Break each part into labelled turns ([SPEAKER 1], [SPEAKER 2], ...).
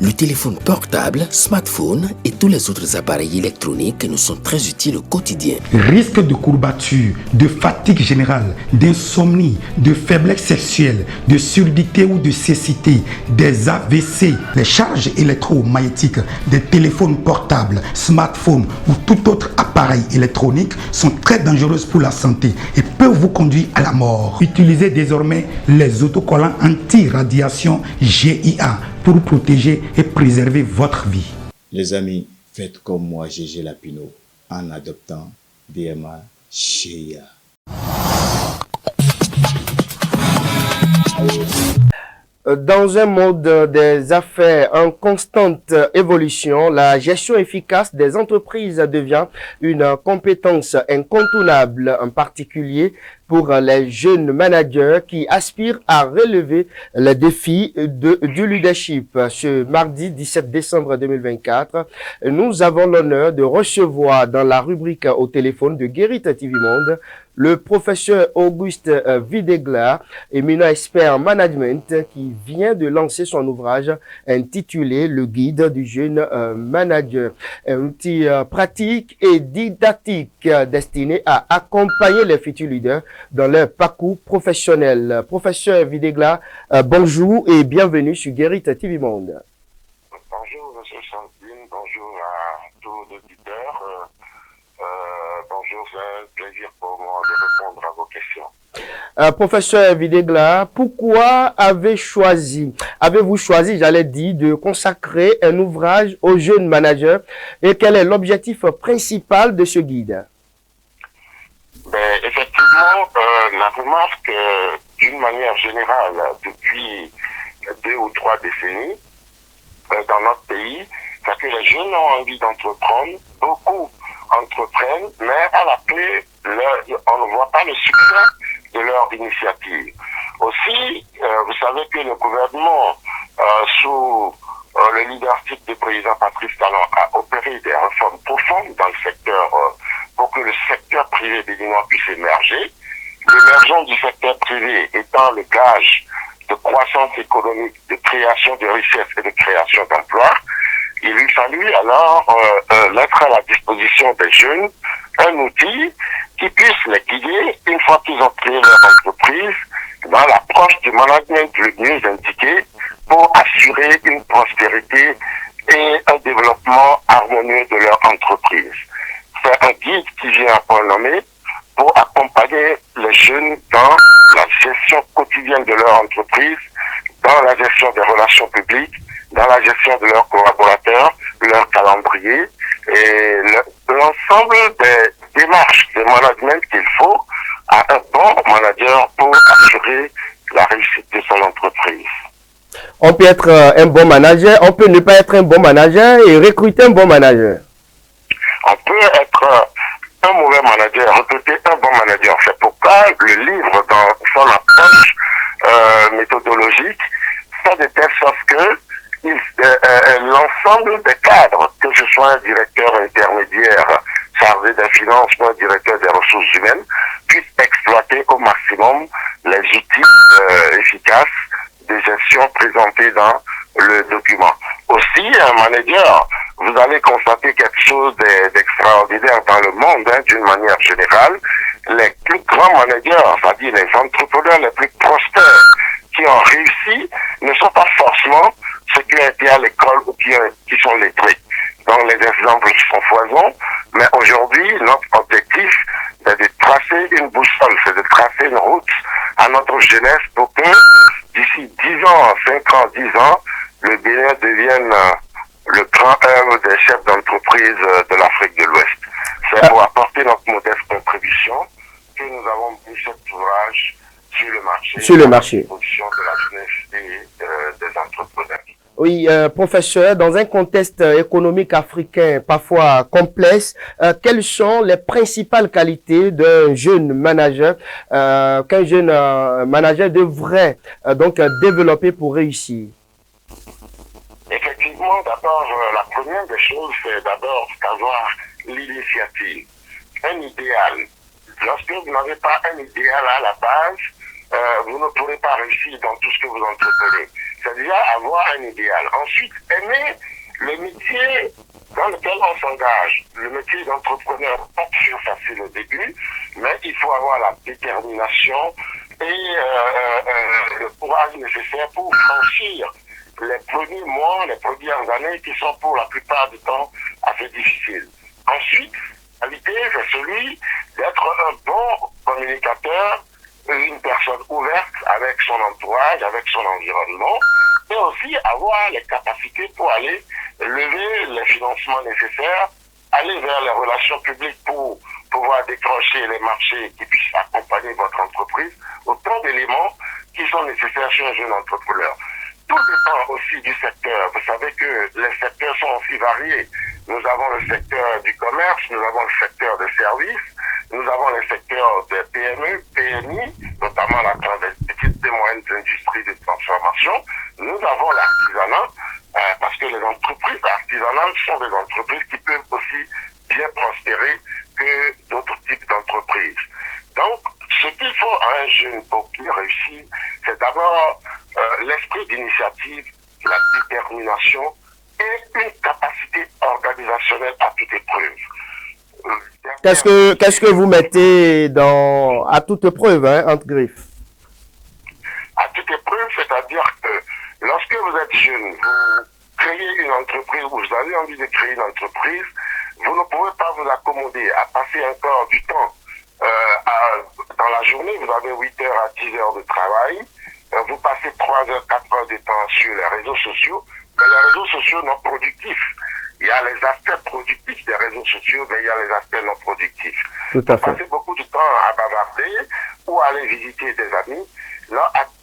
[SPEAKER 1] Le téléphone portable, smartphone et tous les autres appareils électroniques nous sont très utiles au quotidien.
[SPEAKER 2] Risque de courbature, de fatigue générale, d'insomnie, de faiblesse sexuelle, de surdité ou de cécité, des AVC. Les charges électromagnétiques des téléphones portables, smartphones ou tout autre appareil électronique sont très dangereuses pour la santé et peuvent vous conduire à la mort. Utilisez désormais les autocollants anti-radiation GIA pour protéger et préserver votre vie.
[SPEAKER 3] Les amis, faites comme moi, Gégé Lapino, en adoptant DMA GIA.
[SPEAKER 4] Dans un monde des affaires en constante évolution, la gestion efficace des entreprises devient une compétence incontournable, en particulier pour les jeunes managers qui aspirent à relever les défis du leadership. Ce mardi 17 décembre 2024, nous avons l'honneur de recevoir dans la rubrique au téléphone de Guérit TV Monde le professeur Auguste Videgla, éminent expert en management, qui vient de lancer son ouvrage intitulé Le guide du jeune manager, un outil pratique et didactique destiné à accompagner les futurs leaders dans leur parcours professionnel. Professeur Videgla, bonjour et bienvenue sur Guérit TV Monde.
[SPEAKER 5] Bonjour, M. Santine, bonjour à tous les auditeurs. Bonjour, c'est un plaisir pour moi de répondre à vos questions.
[SPEAKER 4] Professeur Videgla, pourquoi avez-vous choisi, j'allais dire, de consacrer un ouvrage aux jeunes managers et quel est l'objectif principal de ce guide?
[SPEAKER 5] Effectivement, la remarque, d'une manière générale, depuis 2 ou 3 décennies, dans notre pays, c'est que les jeunes ont envie d'entreprendre, beaucoup entreprennent, mais à la clé, on ne voit pas le succès de leur initiative. Aussi, vous savez que le gouvernement, sous le leadership du président Patrice Talon, a opéré des réformes profondes dans le secteur pour que le secteur privé béninois puisse émerger. L'émergence du secteur privé étant le gage de croissance économique, de création de richesses et de création d'emplois, il lui fallut alors mettre à la disposition des jeunes un outil qui puisse les guider une fois qu'ils ont créé leur entreprise dans l'approche du management le mieux indiqué pour assurer une prospérité et un développement harmonieux de leur entreprise. C'est un guide qui vient à point nommé pour accompagner les jeunes dans la gestion quotidienne de leur entreprise, dans la gestion des relations publiques, dans la gestion de leurs collaborateurs, leur calendrier et l'ensemble des démarches de management qu'il faut à un bon manager pour assurer la réussite de son entreprise.
[SPEAKER 4] On peut être un bon manager, on peut ne pas être un bon manager et recruter un bon manager.
[SPEAKER 5] On peut être un mauvais manager, recruter un bon manager. C'est pourquoi le livre, dans son approche méthodologique, fait de telle sorte que l'ensemble des cadres, que ce soit un directeur intermédiaire chargé des finances ou un directeur des ressources humaines, puissent exploiter au maximum les outils efficaces de gestion présentés dans le document. Aussi, un manager, vous allez constater quelque chose d'extraordinaire dans le monde, d'une manière générale. Les plus grands managers, c'est-à-dire les entrepreneurs les plus prospères qui ont réussi, ne sont pas forcément ceux qui ont été à l'école ou qui sont lettrés. Donc les exemples sont foisons, mais aujourd'hui, notre objectif, c'est de tracer une boussole, c'est de tracer une route à notre jeunesse pour que d'ici 10 ans, 5 ans, 10 ans, le Bénin devienne le grand œuvre des chefs d'entreprise de l'Afrique de l'Ouest. C'est pour apporter notre modeste contribution que nous avons mis cet ouvrage sur le marché.
[SPEAKER 4] Sur le marché.
[SPEAKER 5] De la jeunesse et des entrepreneurs.
[SPEAKER 4] Oui, professeur, dans un contexte économique africain parfois complexe, quelles sont les principales qualités d'un jeune manager qu'un jeune manager devrait donc développer pour réussir?
[SPEAKER 5] Effectivement, d'abord, la première des choses, c'est d'abord d'avoir l'initiative, un idéal. Lorsque vous n'avez pas un idéal à la base, vous ne pourrez pas réussir dans tout ce que vous entreprenez. c'est déjà avoir un idéal. Ensuite, aimer le métier dans lequel on s'engage. Le métier d'entrepreneur n'est pas toujours facile au début, mais il faut avoir la détermination et le courage nécessaire pour franchir les premiers mois, les premières années qui sont pour la plupart du temps assez difficiles. Ensuite, l'idée, c'est celui d'être un bon communicateur, une personne ouverte avec son entourage, avec son environnement, et aussi avoir les capacités pour aller lever les financements nécessaires, aller vers les relations publiques pour pouvoir décrocher les marchés qui puissent accompagner votre entreprise, autant d'éléments qui sont nécessaires chez un jeune entrepreneur. Tout dépend aussi du secteur. Vous savez que les secteurs sont aussi variés. Nous avons le secteur du commerce, nous avons le secteur des services, nous avons le secteur des PME, PMI, notamment la petites et moyennes industries de transformation. Nous avons l'artisanat, parce que les entreprises artisanales sont des entreprises qui peuvent aussi bien prospérer que d'autres types d'entreprises. Donc, ce qu'il faut à un jeune pour qu'il réussisse, c'est d'abord l'esprit d'initiative, la détermination et une capacité organisationnelle à toute épreuve.
[SPEAKER 4] Qu'est-ce que vous mettez à toute épreuve, hein, entre griffes?
[SPEAKER 5] À toute épreuve, c'est-à-dire que lorsque vous êtes jeune, vous créez une entreprise, ou vous avez envie de créer une entreprise, vous ne pouvez pas vous accommoder à passer encore du temps dans la journée. Vous avez 8 heures à 10 heures de travail. Vous passez 3 heures, 4 heures de temps sur les réseaux sociaux, mais les réseaux sociaux non productifs. Il y a les aspects productifs des réseaux sociaux, mais il y a les aspects non productifs.
[SPEAKER 4] Tout à fait.
[SPEAKER 5] Vous passez beaucoup de temps à bavarder ou à aller visiter des amis.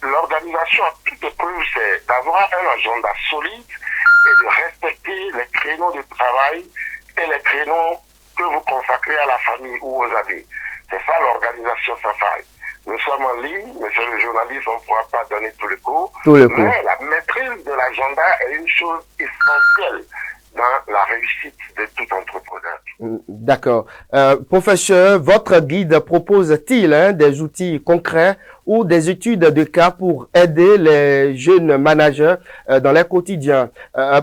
[SPEAKER 5] L'organisation à toute épreuve, c'est d'avoir un agenda solide et de respecter les créneaux de travail et les créneaux que vous consacrez à la famille ou aux amis. C'est ça l'organisation Safari. Nous sommes en ligne, monsieur le journaliste, on ne pourra pas donner tous les cours. Mais la maîtrise de l'agenda est une chose essentielle dans la réussite de tout entrepreneur.
[SPEAKER 4] D'accord. Professeur, votre guide propose-t-il des outils concrets ou des études de cas pour aider les jeunes managers dans leur quotidien?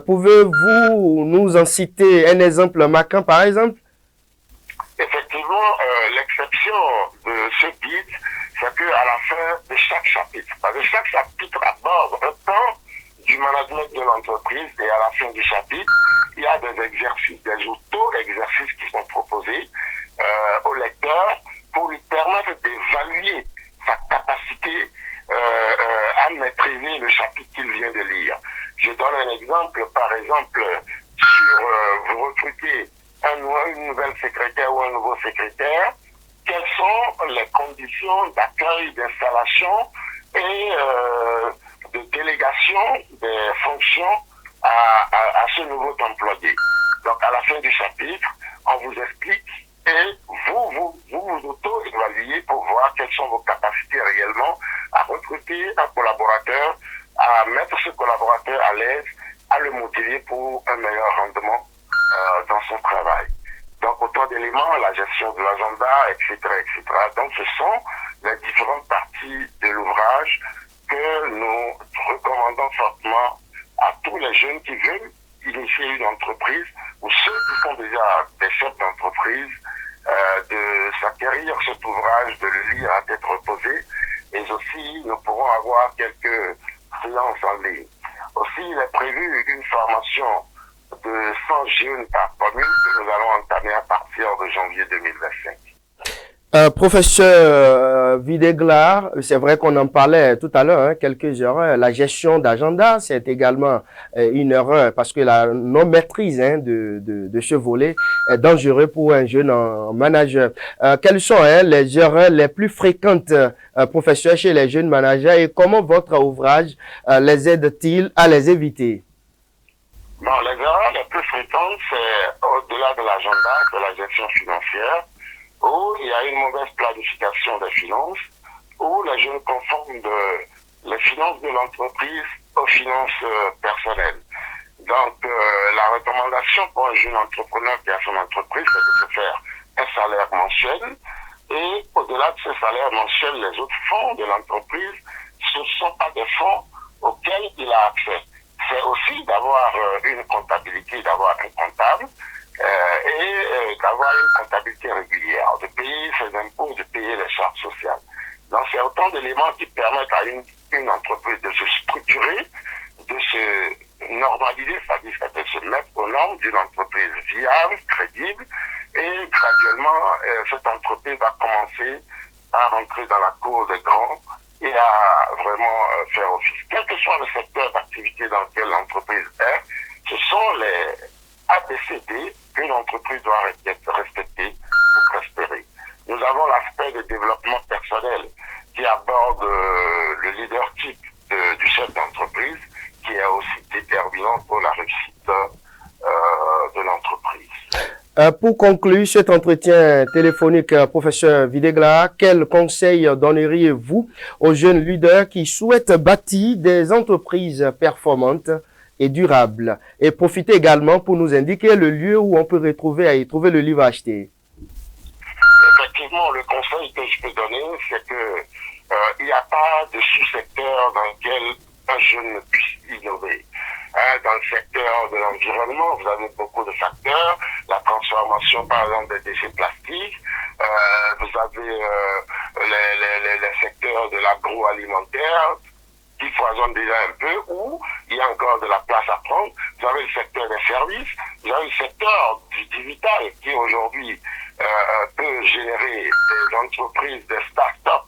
[SPEAKER 4] Pouvez-vous nous en citer un exemple marquant, par exemple?
[SPEAKER 5] Effectivement, l'exception de ce guide, c'est qu'à la fin de chaque chapitre, parce que chaque chapitre aborde un temps du management de l'entreprise et à la fin du chapitre, il y a des exercices, des auto-exercices qui sont proposés au lecteur pour lui permettre d'évaluer sa capacité à maîtriser le chapitre qu'il vient de lire. Je donne un exemple, par exemple, sur vous recrutez une nouvelle secrétaire ou un nouveau secrétaire, quelles sont les conditions d'accueil, d'installation et de délégation des fonctions à ce nouveau employé. Donc à la fin du chapitre, on vous explique et vous auto-évaluez pour voir quelles sont vos capacités réellement à recruter un collaborateur, à mettre ce collaborateur à l'aise, à le motiver pour un meilleur rendement dans son travail. Donc autant d'éléments, la gestion de l'agenda, etc., etc. Donc ce sont les différentes parties de l'ouvrage que nous recommandons fortement à tous les jeunes qui veulent initier une entreprise ou ceux qui sont déjà des chefs d'entreprise de s'acquérir cet ouvrage, de le lire à tête reposée. Et aussi, nous pourrons avoir quelques séances en ligne. Aussi, il est prévu une formation de 100 jeunes par commune que nous allons entamer à partir de janvier 2025.
[SPEAKER 4] Professeur Videglar, c'est vrai qu'on en parlait tout à l'heure, hein, quelques erreurs. La gestion d'agenda, c'est également une erreur parce que la non-maîtrise de ce volet est dangereux pour un jeune manager. Quelles sont les erreurs les plus fréquentes, professeur, chez les jeunes managers et comment votre ouvrage les aide-t-il à les éviter?
[SPEAKER 5] Bon, les erreurs les plus fréquentes, c'est au-delà de l'agenda, de la gestion financière, où il y a une mauvaise planification des finances, où les jeunes confondent les finances de l'entreprise aux finances personnelles. Donc, la recommandation pour un jeune entrepreneur qui a son entreprise, c'est de se faire un salaire mensuel. Et au-delà de ce salaire mensuel, les autres fonds de l'entreprise, ce ne sont pas des fonds auxquelles il a accès. C'est aussi d'avoir une comptabilité, d'avoir un comptable et d'avoir une comptabilité régulière, de payer ses impôts, de payer les charges sociales. Donc c'est autant d'éléments qui permettent à une entreprise de se structurer, de se normaliser, c'est-à-dire de se mettre aux normes d'une entreprise viable, crédible, et graduellement cette entreprise va commencer à rentrer dans la cour des grands et à vraiment faire office. Quel que soit le secteur d'activité dans lequel l'entreprise est, ce sont les ABCD qu'une entreprise doit respecter pour prospérer. Nous avons l'aspect de développement personnel qui aborde le leadership du chef d'entreprise, qui est aussi déterminant pour la réussite de l'entreprise.
[SPEAKER 4] Pour conclure cet entretien téléphonique, professeur Videgla, quel conseil donneriez-vous aux jeunes leaders qui souhaitent bâtir des entreprises performantes et durables? Et profitez également pour nous indiquer le lieu où on peut trouver le livre acheté.
[SPEAKER 5] Effectivement, le conseil que je peux donner, c'est que il n'y a pas de sous-secteur dans lequel un jeune ne puisse innover. Dans le secteur de l'environnement, vous avez beaucoup de facteurs, la transformation par exemple des déchets plastiques, vous avez les secteurs de l'agroalimentaire qui foisonnent déjà un peu, où il y a encore de la place à prendre. Vous avez le secteur des services, vous avez le secteur du digital qui aujourd'hui peut générer des entreprises, des start-up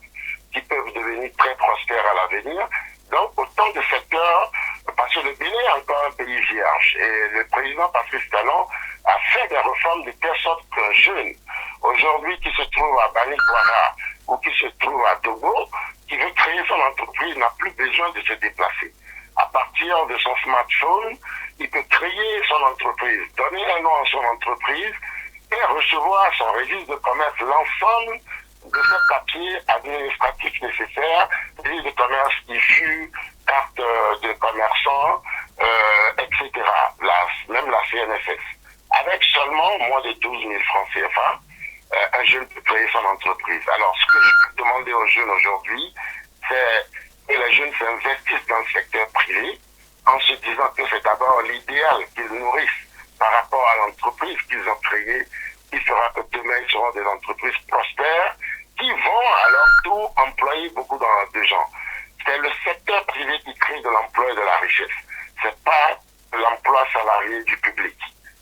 [SPEAKER 5] qui peuvent devenir très prospères à l'avenir. Donc autant de secteurs, parce que le Bénin est encore un pays vierge et le président Patrice Talon a fait des réformes de telle sorte qu'un jeune aujourd'hui qui se trouve à Bani-Kouara ou qui se trouve à Togo, qui veut créer son entreprise, n'a plus besoin de se déplacer. À partir de son smartphone, il peut créer son entreprise, donner un nom à son entreprise et recevoir son registre de commerce, l'ensemble de ces papiers administratifs nécessaires, registre de commerce issu, carte de commerçant, etc. Même la CNSS. Avec seulement moins de 12 000 francs CFA, un jeune peut créer son entreprise. Alors, ce que je peux demander aux jeunes aujourd'hui, c'est que les jeunes s'investissent dans le secteur privé en se disant que c'est d'abord l'idéal qu'ils nourrissent par rapport à l'entreprise qu'ils ont créée, qui fera que demain, ils seront des entreprises prospères qui vont à leur tour employer beaucoup de gens. C'est le secteur privé qui crée de l'emploi et de la richesse. C'est pas l'emploi salarié du public.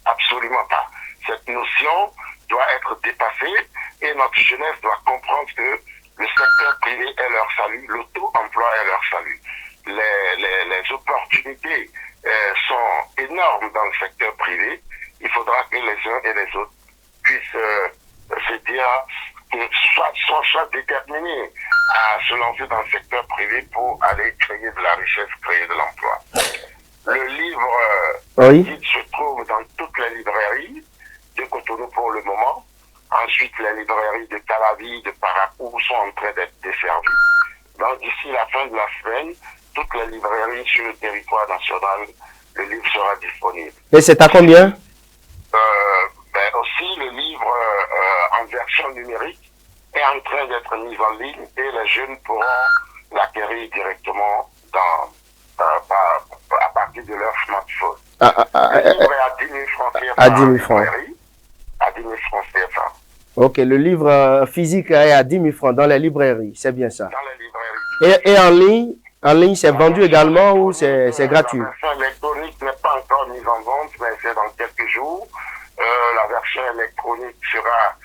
[SPEAKER 5] Absolument pas. Cette notion doit être dépassée et notre jeunesse doit comprendre que le secteur privé est leur salut, l'auto-emploi est leur salut. Les opportunités sont énormes dans le secteur privé. Il faudra que les uns et les autres puissent se dire que soit déterminés à se lancer dans le secteur privé pour aller créer de la richesse, créer de l'emploi. Le livre guide se trouve dans toutes les librairies de Cotonou pour le moment. Ensuite, les librairies de Calavi, de Parakou sont en train d'être desservies. Donc, d'ici la fin de la semaine, toutes les librairies sur le territoire national, le livre sera disponible.
[SPEAKER 4] Et c'est à combien?
[SPEAKER 5] Aussi, le livre en version numérique est en train d'être mis en ligne et les jeunes pourront l'acquérir directement à partir de leur smartphone. Le livre est à 10 000 francs CFA.
[SPEAKER 4] À 10 000 francs.
[SPEAKER 5] À 10 000 francs CFA.
[SPEAKER 4] Ok, le livre physique est à 10 000 francs dans les librairies, c'est bien ça.
[SPEAKER 5] Dans les librairies.
[SPEAKER 4] Et en ligne c'est vendu également ou c'est gratuit?
[SPEAKER 5] La version électronique n'est pas encore mise en vente, mais c'est dans quelques jours. La version électronique sera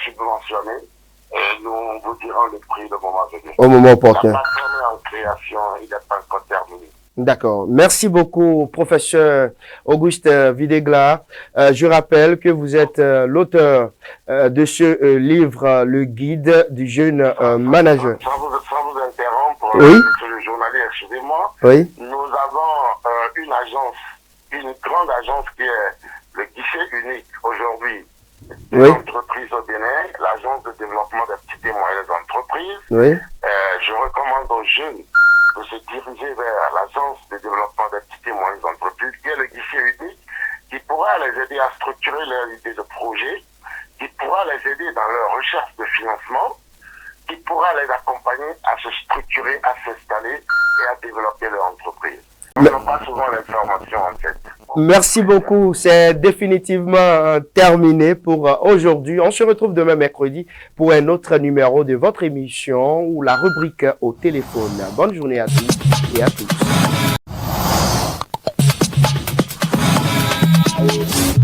[SPEAKER 5] subventionnée. Et nous vous dirons le prix le moment venu.
[SPEAKER 4] Au moment opportun.
[SPEAKER 5] La plateforme est en création, il n'est pas encore terminé.
[SPEAKER 4] D'accord. Merci beaucoup, professeur Auguste Videgla. Je rappelle que vous êtes l'auteur de ce livre, Le Guide du jeune manager.
[SPEAKER 5] Sans vous interrompre,
[SPEAKER 4] oui.
[SPEAKER 5] Monsieur le journalier, excusez-moi.
[SPEAKER 4] Oui.
[SPEAKER 5] Nous avons une agence, une grande agence qui est le guichet unique aujourd'hui des
[SPEAKER 4] oui.
[SPEAKER 5] entreprises au Bénin, l'agence de développement des petites et moyennes entreprises.
[SPEAKER 4] Oui.
[SPEAKER 5] Je recommande aux jeunes de se diriger vers l'agence de développement des petites et moyennes entreprises, qui est le guichet unique, qui pourra les aider à structurer leur idée de projet, qui pourra les aider dans leur recherche de financement, qui pourra les accompagner à se structurer, à s'installer et à développer leur entreprise. On n'a pas souvent l'information en tête.
[SPEAKER 4] Merci beaucoup. C'est définitivement terminé pour aujourd'hui. On se retrouve demain mercredi pour un autre numéro de votre émission ou la rubrique au téléphone. Bonne journée à tous et à tous.